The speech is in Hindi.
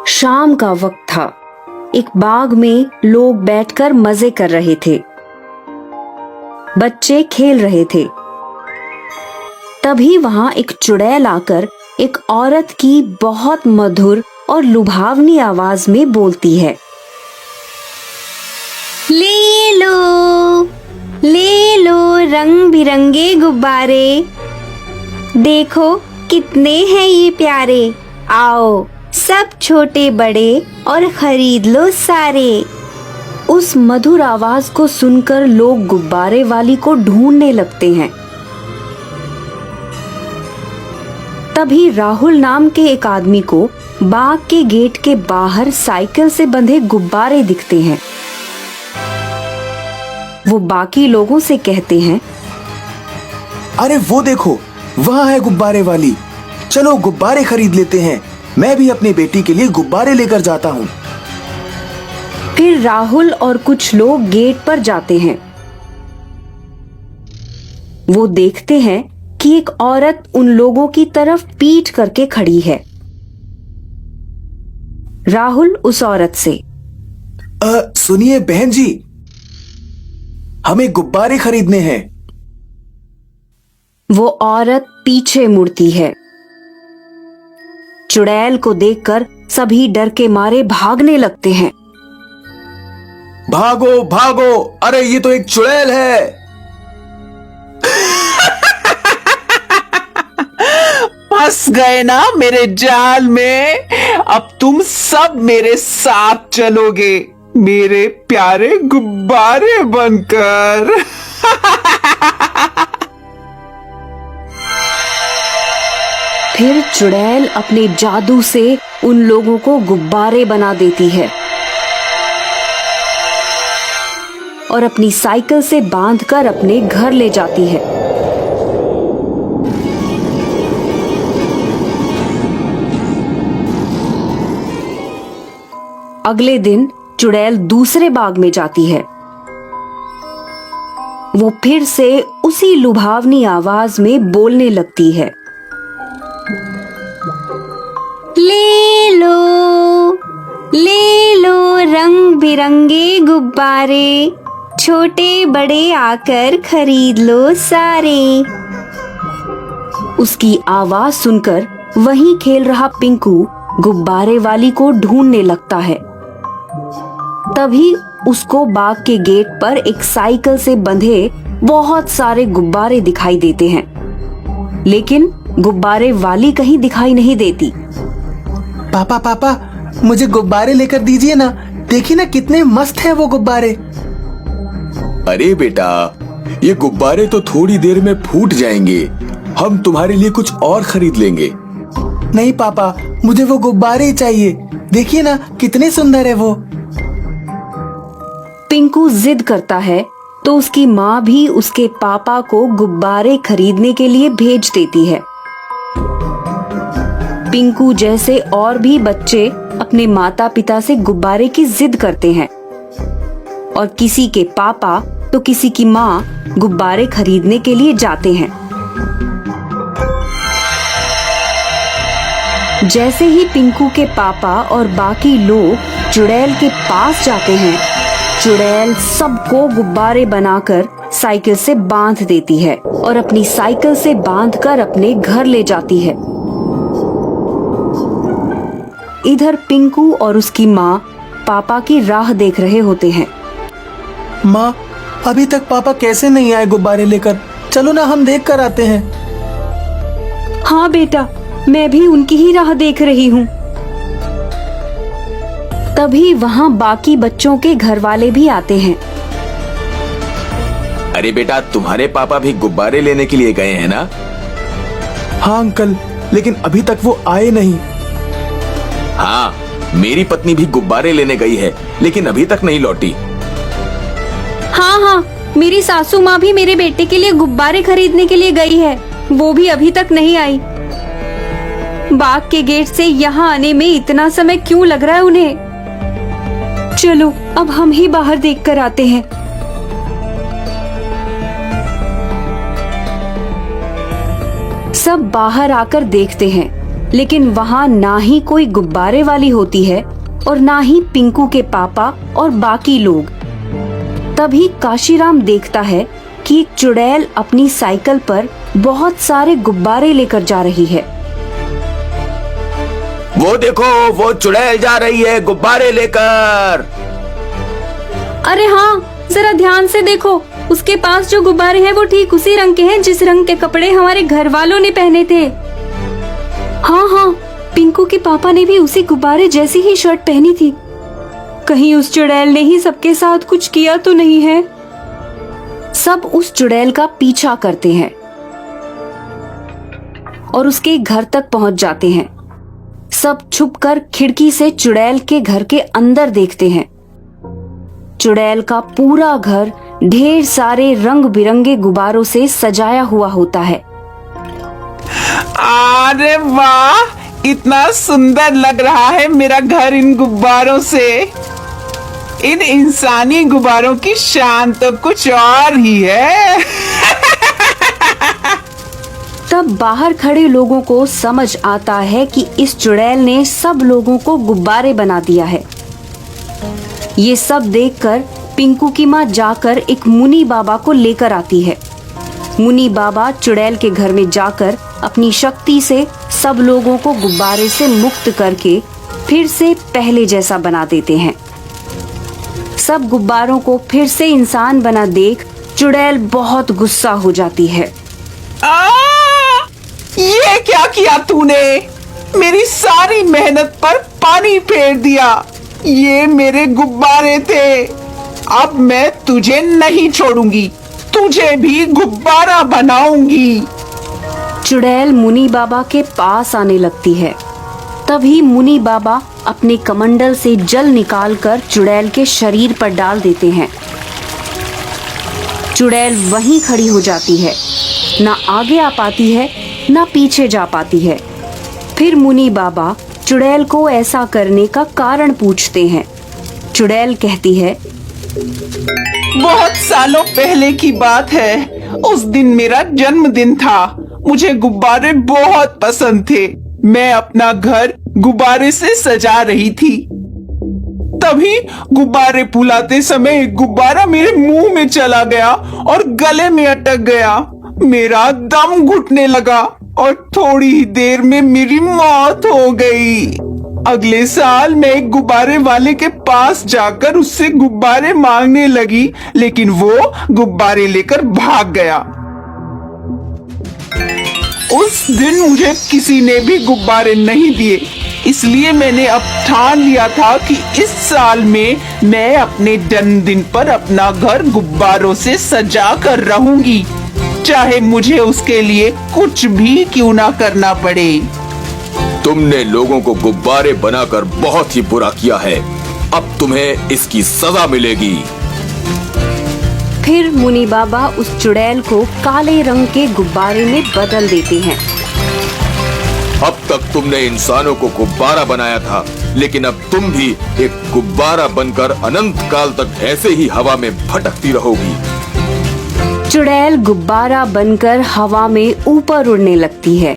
शाम का वक्त था। एक बाग में लोग बैठकर मजे कर रहे थे। बच्चे खेल रहे थे। तभी वहां एक चुड़ैल आकर एक औरत की बहुत मधुर और लुभावनी आवाज में बोलती है, ले लो रंग बिरंगे गुब्बारे, देखो कितने हैं ये प्यारे, आओ सब छोटे बड़े और खरीद लो सारे। उस मधुर आवाज को सुनकर लोग गुब्बारे वाली को ढूंढने लगते हैं। तभी राहुल नाम के एक आदमी को बाग के गेट के बाहर साइकिल से बंधे गुब्बारे दिखते हैं। वो बाकी लोगों से कहते हैं, अरे वो देखो, वहाँ है गुब्बारे वाली, चलो गुब्बारे खरीद लेते हैं। मैं भी अपनी बेटी के लिए गुब्बारे लेकर जाता हूँ। फिर राहुल और कुछ लोग गेट पर जाते हैं। वो देखते हैं कि एक औरत उन लोगों की तरफ पीठ करके खड़ी है। राहुल उस औरत से, सुनिए बहन जी, हमें गुब्बारे खरीदने हैं। वो औरत पीछे मुड़ती है। चुड़ैल को देखकर सभी डर के मारे भागने लगते हैं। भागो भागो, अरे ये तो एक चुड़ैल है। फंस गए ना मेरे जाल में, अब तुम सब मेरे साथ चलोगे, मेरे प्यारे गुब्बारे बनकर। फिर चुड़ैल अपने जादू से उन लोगों को गुब्बारे बना देती है और अपनी साइकिल से बांधकर अपने घर ले जाती है। अगले दिन चुड़ैल दूसरे बाग में जाती है। वो फिर से उसी लुभावनी आवाज में बोलने लगती है, ले लो रंग बिरंगे गुब्बारे, छोटे बड़े आकर खरीद लो सारे। उसकी आवाज सुनकर वहीं खेल रहा पिंकू गुब्बारे वाली को ढूंढने लगता है। तभी उसको बाग के गेट पर एक साइकिल से बंधे बहुत सारे गुब्बारे दिखाई देते हैं, लेकिन गुब्बारे वाली कहीं दिखाई नहीं देती। पापा पापा, मुझे गुब्बारे लेकर दीजिए ना, देखिए ना कितने मस्त हैं वो गुब्बारे। अरे बेटा, ये गुब्बारे तो थोड़ी देर में फूट जाएंगे, हम तुम्हारे लिए कुछ और खरीद लेंगे। नहीं पापा, मुझे वो गुब्बारे ही चाहिए, देखिए ना कितने सुंदर है वो। पिंकू जिद करता है तो उसकी माँ भी उसके पापा को गुब्बारे खरीदने के लिए भेज देती है। पिंकू जैसे और भी बच्चे अपने माता पिता से गुब्बारे की जिद करते हैं और किसी के पापा तो किसी की माँ गुब्बारे खरीदने के लिए जाते हैं। जैसे ही पिंकू के पापा और बाकी लोग चुड़ैल के पास जाते हैं, चुड़ैल सबको गुब्बारे बनाकर साइकिल से बांध देती है और अपनी साइकिल से बांधकर अपने घर ले जाती है। इधर पिंकू और उसकी माँ पापा की राह देख रहे होते हैं। माँ, अभी तक पापा कैसे नहीं आए गुब्बारे लेकर? चलो ना हम देख कर आते हैं। हाँ बेटा, मैं भी उनकी ही राह देख रही हूँ। तभी वहाँ बाकी बच्चों के घर वाले भी आते हैं। अरे बेटा, तुम्हारे पापा भी गुब्बारे लेने के लिए गए हैं ना? हाँ अंकल, लेकिन अभी तक वो आए नहीं। हाँ, मेरी पत्नी भी गुब्बारे लेने गई है, लेकिन अभी तक नहीं लौटी। हाँ, मेरी सासू माँ भी मेरे बेटे के लिए गुब्बारे खरीदने के लिए गई है, वो भी अभी तक नहीं आई। बाग के गेट से यहाँ आने में इतना समय क्यों लग रहा है उन्हें? चलो अब हम ही बाहर देख कर आते हैं। सब बाहर आकर देखते हैं लेकिन वहाँ ना ही कोई गुब्बारे वाली होती है और ना ही पिंकू के पापा और बाकी लोग। तभी काशीराम देखता है कि एक चुड़ैल अपनी साइकिल पर बहुत सारे गुब्बारे लेकर जा रही है। वो देखो, वो चुड़ैल जा रही है गुब्बारे लेकर। अरे हाँ, जरा ध्यान से देखो, उसके पास जो गुब्बारे हैं वो ठीक उसी रंग के हैं जिस रंग के कपड़े हमारे घर वालों ने पहने थे। हाँ हाँ, पिंकू के पापा ने भी उसी गुब्बारे जैसी ही शर्ट पहनी थी। कहीं उस चुड़ैल ने ही सबके साथ कुछ किया तो नहीं है। सब उस चुड़ैल का पीछा करते हैं और उसके घर तक पहुंच जाते हैं। सब छुपकर खिड़की से चुड़ैल के घर के अंदर देखते हैं। चुड़ैल का पूरा घर ढेर सारे रंग बिरंगे गुब्बारों से सजाया हुआ होता है। अरे वाह, इतना सुंदर लग रहा है मेरा घर इन गुब्बारों से। इन इंसानी गुब्बारों की शान तो कुछ और ही है। तब बाहर खड़े लोगों को समझ आता है कि इस चुड़ैल ने सब लोगों को गुब्बारे बना दिया है। ये सब देखकर पिंकू की माँ जाकर एक मुनि बाबा को लेकर आती है। मुनि बाबा चुड़ैल के घर में जाकर अपनी शक्ति से सब लोगों को गुब्बारे से मुक्त करके फिर से पहले जैसा बना देते हैं। सब गुब्बारों को फिर से इंसान बना देख चुड़ैल बहुत गुस्सा हो जाती है। ये क्या किया तूने? मेरी सारी मेहनत पर पानी फेर दिया। ये मेरे गुब्बारे थे। अब मैं तुझे नहीं छोड़ूंगी, तुझे भी गुब्बारा बनाऊंगी। चुड़ैल मुनि बाबा के पास आने लगती है। तभी मुनि बाबा अपने कमंडल से जल निकालकर चुड़ैल के शरीर पर डाल देते हैं। चुड़ैल वहीं खड़ी हो जाती है, ना आगे आ पाती है ना पीछे जा पाती है। फिर मुनि बाबा चुड़ैल को ऐसा करने का कारण पूछते हैं। चुड़ैल कहती है, बहुत सालों पहले की बात है। उस दिन मेरा जन्मदिन था। मुझे गुब्बारे बहुत पसंद थे। मैं अपना घर गुब्बारे से सजा रही थी। तभी गुब्बारे फुलाते समय एक गुब्बारा मेरे मुंह में चला गया और गले में अटक गया। मेरा दम घुटने लगा और थोड़ी ही देर में मेरी मौत हो गई। अगले साल मैं एक गुब्बारे वाले के पास जाकर उससे गुब्बारे मांगने लगी, लेकिन वो गुब्बारे लेकर भाग गया। उस दिन मुझे किसी ने भी गुब्बारे नहीं दिए, इसलिए मैंने अब ठान लिया था कि इस साल में मैं अपने जन्मदिन पर अपना घर गुब्बारों से सजा कर रहूंगी, चाहे मुझे उसके लिए कुछ भी क्यों ना करना पड़े। तुमने लोगों को गुब्बारे बनाकर बहुत ही बुरा किया है। अब तुम्हें इसकी सजा मिलेगी। फिर मुनि बाबा उस चुड़ैल को काले रंग के गुब्बारे में बदल देते हैं। अब तक तुमने इंसानों को गुब्बारा बनाया था, लेकिन अब तुम भी एक गुब्बारा बनकर अनंत काल तक ऐसे ही हवा में भटकती रहोगी। चुड़ैल गुब्बारा बनकर हवा में ऊपर उड़ने लगती है।